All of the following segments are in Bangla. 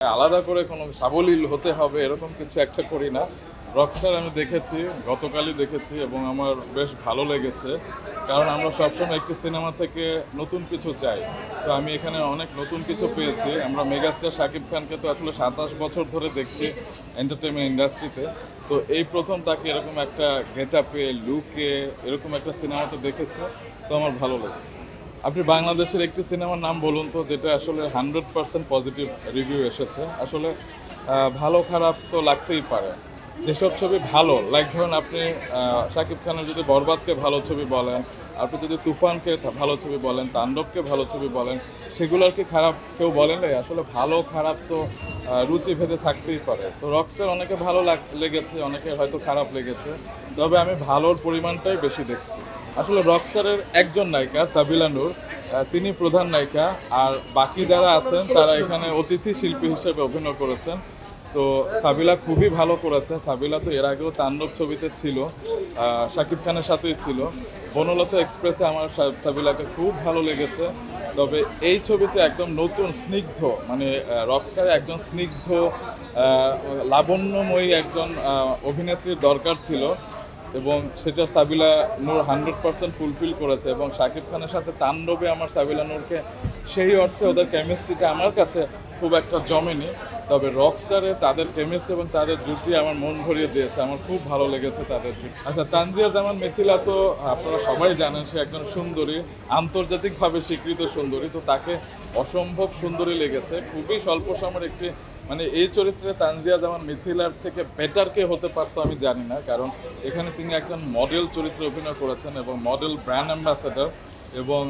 আলাদা করে কোনো সাবলীল হতে হবে এরকম কিছু একটা করি না। রকস্টার আমি দেখেছি, গতকালই দেখেছি এবং আমার বেশ ভালো লেগেছে। কারণ আমরা সবসময় একটি সিনেমা থেকে নতুন কিছু চাই। তো আমি এখানে অনেক নতুন কিছু পেয়েছি। আমরা মেগাস্টার শাকিব খানকে তো আসলে ২৭ বছর ধরে দেখছি এন্টারটেইনমেন্ট ইন্ডাস্ট্রিতে। তো এই প্রথম তাকে এরকম একটা গেটআপে, লুকে এরকম একটা সিনেমাতে দেখেছি। তো আমার ভালো লেগেছে। আপনি বাংলাদেশের একটি সিনেমার নাম বলুন তো যেটা আসলে 100% পজিটিভ রিভিউ এসেছে। আসলে ভালো খারাপ তো লাগতেই পারে। যেসব ছবি ভালো, লাইক ধরুন আপনি শাকিব খানের যদি বরবাদকে ভালো ছবি বলেন, আপনি যদি তুফানকে ভালো ছবি বলেন, তাণ্ডবকে ভালো ছবি বলেন, সেগুলোর কি খারাপ কেউ বলেন না? আসলে ভালো খারাপ তো রুচি ভেদে থাকতেই পারে। তো রকস্টার অনেকে ভালো লেগেছে, অনেকে হয়তো খারাপ লেগেছে। তবে আমি ভালোর পরিমাণটাই বেশি দেখছি। আসলে রকস্টারের একজন নায়িকা সাবিলা নূর, তিনি প্রধান নায়িকা, আর বাকি যারা আছেন তারা এখানে অতিথি শিল্পী হিসেবে অভিনয় করেছেন। তো সাবিলা খুবই ভালো করেছে। সাবিলা তো এর আগেও তাণ্ডব ছবিতে ছিল, শাকিব খানের সাথেই ছিল। বনলতা এক্সপ্রেসে আমার সাবিলাকে খুব ভালো লেগেছে। তবে এই ছবিতে একদম নতুন স্নিগ্ধ, মানে রকস্টারে একজন স্নিগ্ধ লাবণ্যময়ী একজন অভিনেত্রীর দরকার ছিল এবং সেটা সাবিলা নূর 100% ফুলফিল করেছে। এবং শাকিব খানের সাথে তাণ্ডবে আমার সাবিলা নূরকে সেই অর্থে ওদের কেমিস্ট্রিটা আমার কাছে খুব একটা জমেনি। তবে রকস্টারে তাদের কেমিস্ট্রি এবং তাদের জুটি আমার মন ভরিয়ে দিয়েছে। আমার খুব ভালো লেগেছে তাদের জুটি। আচ্ছা, তানজিয়া জামান মিথিলা তো আপনারা সবাই জানেন সে একজন সুন্দরী, আন্তর্জাতিকভাবে স্বীকৃত সুন্দরী। তো তাকে অসম্ভব সুন্দরী লেগেছে। খুবই স্বল্প সময়ের একটি, মানে এই চরিত্রে তানজিয়া জামান মিথিলার থেকে বেটার কে হতে পারতো আমি জানি না। কারণ এখানে তিনি একজন মডেল চরিত্রে অভিনয় করেছেন এবং মডেল ব্র্যান্ড অ্যাম্বাসেডর এবং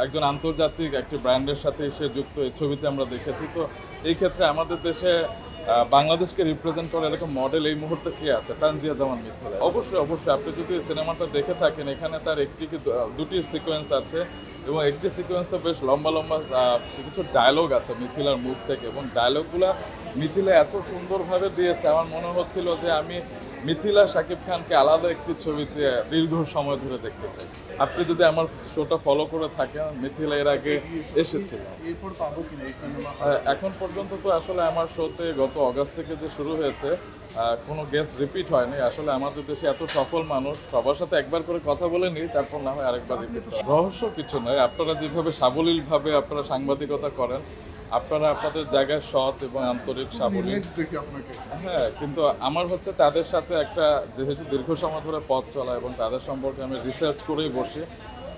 একজন আন্তর্জাতিক একটি ব্র্যান্ডের সাথে সে যুক্ত এই ছবিতে আমরা দেখেছি। তো এই ক্ষেত্রে আমাদের দেশে বাংলাদেশকে রিপ্রেজেন্ট করে এরকম মডেল এই মুহূর্তে কে আছে? তানজিয়া জামান মিথিলা। অবশ্যই অবশ্যই আপনি যদি সিনেমাটা দেখে থাকেন, এখানে তার একটি কি দুটি সিকোয়েন্স আছে এবং একটি সিকোয়েন্সে বেশ লম্বা লম্বা কিছু ডায়লগ আছে মিথিলার মুখ থেকে, এবং ডায়লগগুলো মিথিলা এত সুন্দরভাবে দিয়েছে আমার মনে হচ্ছিল যে আমি মিথিলা শাকিব খানকে আলাদা একটি ছবিতে দীর্ঘ সময় ধরে দেখতে চাই। আপনি যদি আমার শোটা ফলো করে থাকেন, মিথিলা এর আগে এসেছিল। এখন পর্যন্ত তো আসলে আমার শোতে গত অগাস্ট থেকে যে শুরু হয়েছে, কোনো গেস্ট রিপিট হয়নি। আসলে আমাদের দেশে এত সফল মানুষ, সবার সাথে একবার করে কথা বলে নিই, তারপর না হয় আরেকবার রিপিট। রহস্য কিছু নয়। আপনারা যেভাবে সাবলীলভাবে আপনারা সাংবাদিকতা করেন, আপনারা আপনাদের জায়গায় সৎ এবং আন্তরিক সাবলীল। হ্যাঁ, কিন্তু আমার হচ্ছে তাদের সাথে একটা, যেহেতু দীর্ঘ সময় ধরে পথ চলা এবং তাদের সম্পর্কে আমি রিসার্চ করেই বসি,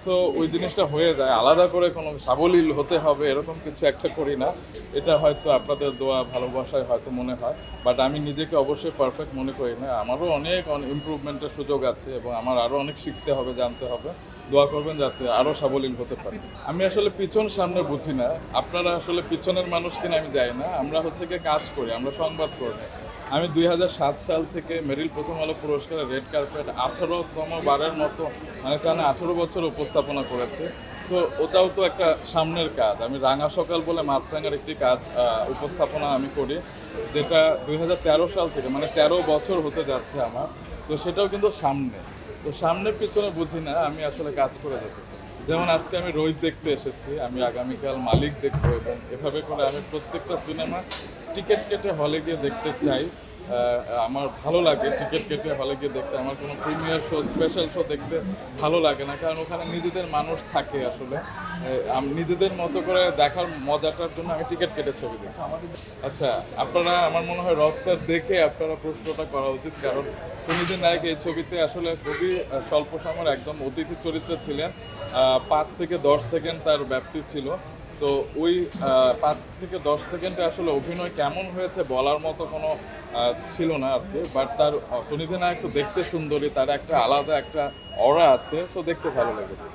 তো ওই জিনিসটা হয়ে যায়। আলাদা করে কোনো সাবলীল হতে হবে এরকম কিছু একটা করি না। এটা হয়তো আপনাদের দোয়া ভালোবাসায় হয়তো মনে হয়, বাট আমি নিজেকে অবশ্যই পারফেক্ট মনে করি না। আমারও অনেক ইমপ্রুভমেন্টের সুযোগ আছে এবং আমার আরও অনেক শিখতে হবে, জানতে হবে। দোয়া করবেন যাতে আরও সাবলীল হতে পারি। আমি আসলে পিছন সামনে বুঝি না। আপনারা আসলে পিছনের মানুষ কিনা আমি জানি না। আমরা হচ্ছে গিয়ে কাজ করি, আমরা সংবাদ করি। আমি 2007 সাল থেকে মেরিল প্রথম আলো পুরস্কারের রেড কার্পেট 18তম বারের মতো, মানে টানা 18 বছর উপস্থাপনা করেছে। সো ওটাও তো একটা সামনের কাজ। আমি রাঙা সকাল বলে মাছরাঙার একটি কাজ উপস্থাপনা আমি করি, যেটা 2013 সাল থেকে, মানে 13 বছর হতে যাচ্ছে আমার। তো সেটাও কিন্তু সামনে। তো সামনের পিছনে বুঝি না, আমি আসলে কাজ করে যেতে চাই। যেমন আজকে আমি রোহিত দেখতে এসেছি, আমি আগামীকাল মালিক দেখবো, এবং এভাবে করে আমি প্রত্যেকটা সিনেমা টিকিট কেটে হলে গিয়ে দেখতে চাই। আমার ভালো লাগে টিকিট কেটে হলে গিয়ে দেখতে। আমার কোনো প্রিমিয়ার শো, স্পেশাল শো দেখতে ভালো লাগে না, কারণ ওখানে নিজেদের মানুষ থাকে। আসলে নিজেদের মতো করে দেখার মজাটার জন্য আমি টিকিট কেটে ছবি দেখি। আচ্ছা, আপনারা আমার মনে হয় রকস্টার দেখে আপনারা প্রশ্নটা করা উচিত, কারণ সুনিধি নায়ক এই ছবিতে আসলে খুবই স্বল্প সময়ের একদম অতিথি চরিত্রে ছিলেন। 5 থেকে 10 সেকেন্ড তার ব্যাপ্তি ছিল। তো ওই 5 থেকে 10 সেকেন্ডে আসলে অভিনয় কেমন হয়েছে বলার মতো কোনো ছিল না আর কি। বাট তার সুনিধি নায়ক তো দেখতে সুন্দরী, তার একটা আলাদা একটা অরা আছে, সো দেখতে ভালো লেগেছে।